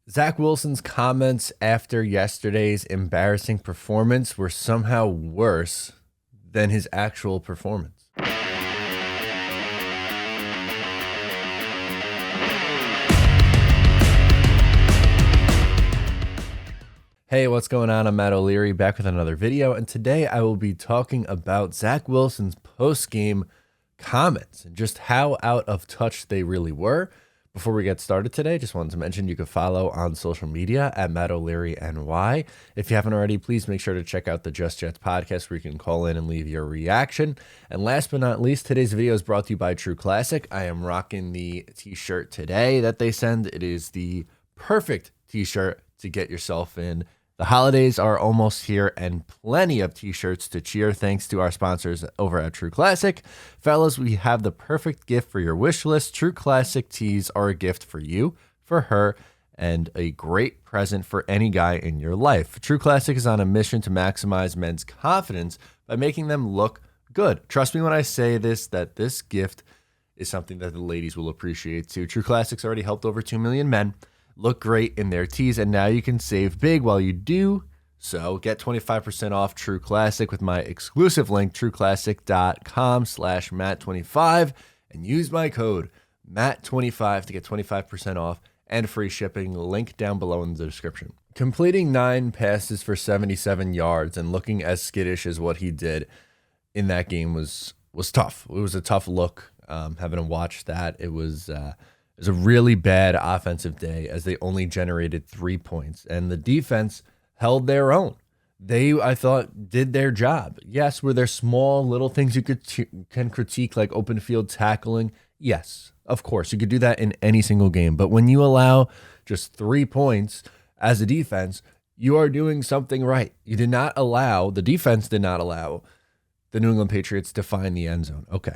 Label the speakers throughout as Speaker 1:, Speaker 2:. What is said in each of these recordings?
Speaker 1: Zach Wilson's comments after yesterday's embarrassing performance were somehow worse than his actual performance. Hey, what's going on? I'm Matt O'Leary, back with another video, and today I will be talking about Zach Wilson's post-game comments and just how out of touch they really were. Before we get started today, just wanted to mention you can follow on social media at Matt O'Leary NY. If you haven't already, please make sure to check out the Just Jets podcast where you can call in and leave your reaction. And last but not least, today's video is brought to you by True Classic. I am rocking the t-shirt today that they send. It is the perfect t-shirt to get yourself in. The holidays are almost here and plenty of t-shirts to cheer thanks to our sponsors over at True Classic. Fellas, we have the perfect gift for your wish list. True Classic tees are a gift for you, for her, and a great present for any guy in your life. True Classic is on a mission to maximize men's confidence by making them look good. Trust me when I say this, that this gift is something that the ladies will appreciate too. True Classic's already helped over 2 million men look great in their tees, and now you can save big while you do so. Get 25% off True Classic with my exclusive link, trueclassic.com/Matt25, and use my code Matt25 to get 25% off and free shipping. Link down below in the description. Completing 9 passes for 77 yards and looking as skittish as what he did in that game was tough. It was a tough look. Having to watch that, it was a really bad offensive day as they only generated 3 points, and the defense held their own. They, I thought, did their job. Yes, were there small little things you can critique, like open field tackling? Yes, of course, you could do that in any single game. But when you allow just 3 points as a defense, you are doing something right. The defense did not allow the New England Patriots to find the end zone. Okay.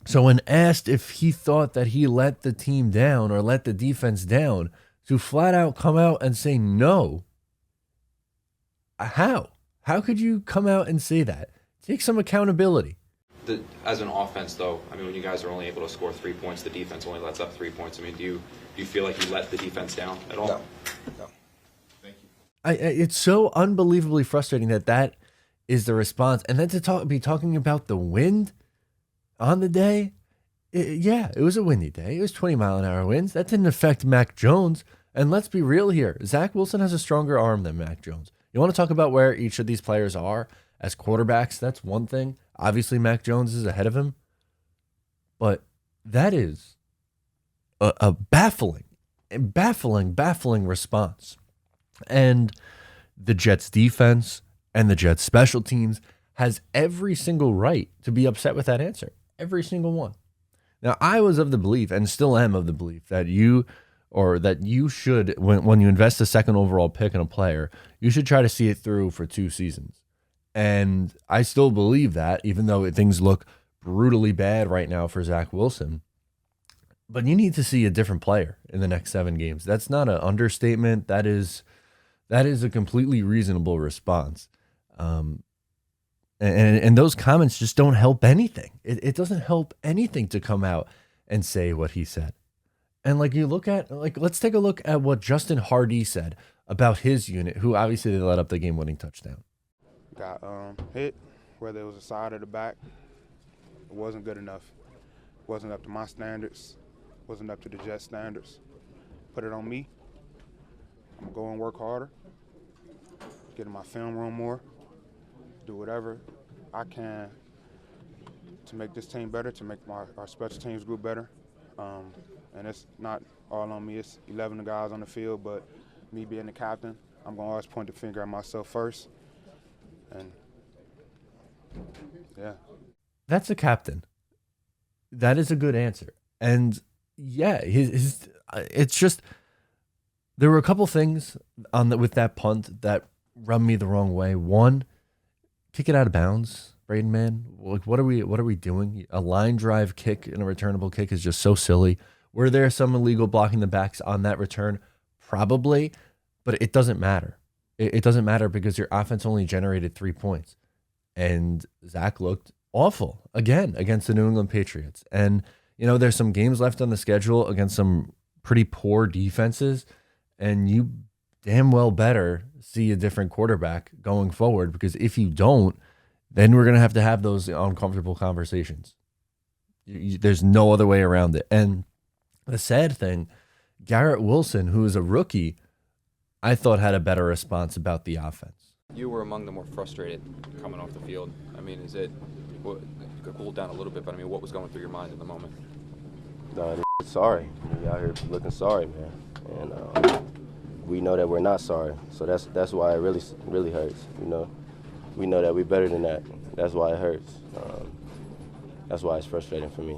Speaker 1: So when asked if he thought that he let the team down or let the defense down, to flat out come out and say no, how? How could you come out and say that? Take some accountability.
Speaker 2: As an offense, though, I mean, when you guys are only able to score 3 points, the defense only lets up 3 points. I mean, do you feel like you let the defense down at all?
Speaker 3: No. Thank you.
Speaker 1: It's so unbelievably frustrating that is the response, and then to be talking about the wind on the day. It was a windy day. It was 20-mile-an-hour winds. That didn't affect Mac Jones. And let's be real here. Zach Wilson has a stronger arm than Mac Jones. You want to talk about where each of these players are as quarterbacks? That's one thing. Obviously, Mac Jones is ahead of him. But that is a baffling response. And the Jets defense and the Jets special teams has every single right to be upset with that answer. Every single one. Now, I was of the belief, and still am of the belief, that you should, when you invest a second overall pick in a player, you should try to see it through for 2 seasons. And I still believe that, even though things look brutally bad right now for Zach Wilson. But you need to see a different player in the next 7 games. That's not an understatement. That is a completely reasonable response. And those comments just don't help anything. It doesn't help anything to come out and say what he said. And let's take a look at what Justin Hardy said about his unit, who obviously they let up the game-winning touchdown.
Speaker 3: Got hit, whether it was the side or the back. It wasn't good enough. It wasn't up to my standards. It wasn't up to the Jets standards. Put it on me. I'm going to go and work harder. Get in my film room more. Do whatever I can to make this team better, to make our special teams group better. And it's not all on me. It's 11 guys on the field, but me being the captain, I'm going to always point the finger at myself first. And, yeah.
Speaker 1: That's a captain. That is a good answer. And, yeah, it's just there were a couple things with that punt that rubbed me the wrong way. One, kick it out of bounds, Braden, man. Like, what are we doing? A line drive kick and a returnable kick is just so silly. Were there some illegal blocking the backs on that return? Probably, but it doesn't matter. It doesn't matter because your offense only generated 3 points. And Zach looked awful again against the New England Patriots. And, you know, there's some games left on the schedule against some pretty poor defenses. and you damn well better see a different quarterback going forward, because if you don't, then we're going to have those uncomfortable conversations. There's no other way around it. And the sad thing, Garrett Wilson, who is a rookie, I thought had a better response about the offense.
Speaker 2: You were among the more frustrated coming off the field. I mean, is it, well, you could cool down a little bit, but I mean, what was going through your mind in the moment?
Speaker 4: Sorry. We out here looking sorry, man. And we know that we're not sorry. So that's why it really hurts, you know. We know that we're better than that. That's why it hurts. That's why it's frustrating for me,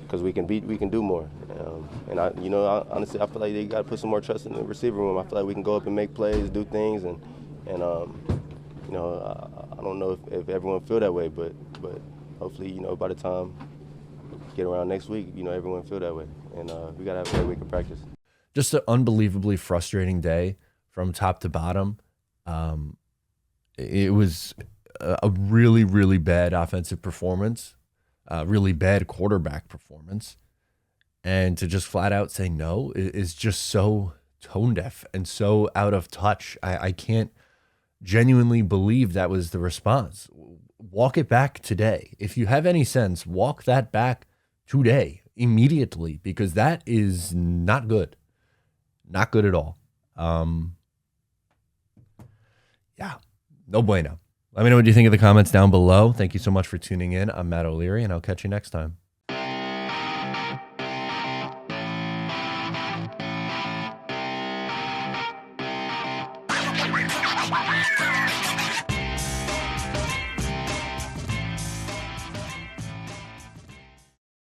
Speaker 4: because we can do more. And honestly, I feel like they got to put some more trust in the receiver room. I feel like we can go up and make plays, do things, and I don't know if everyone feel that way, but hopefully, by the time we get around next week, everyone feel that way. And we got to have a great week of practice.
Speaker 1: Just an unbelievably frustrating day from top to bottom. It was a really, really bad offensive performance, really bad quarterback performance. And to just flat out say no is just so tone deaf and so out of touch. I can't genuinely believe that was the response. Walk it back today. If you have any sense, walk that back today, immediately, because that is not good. Not good at all. Yeah, no bueno. Let me know what you think of the comments down below. Thank you so much for tuning in. I'm Matt O'Leary, and I'll catch you next time.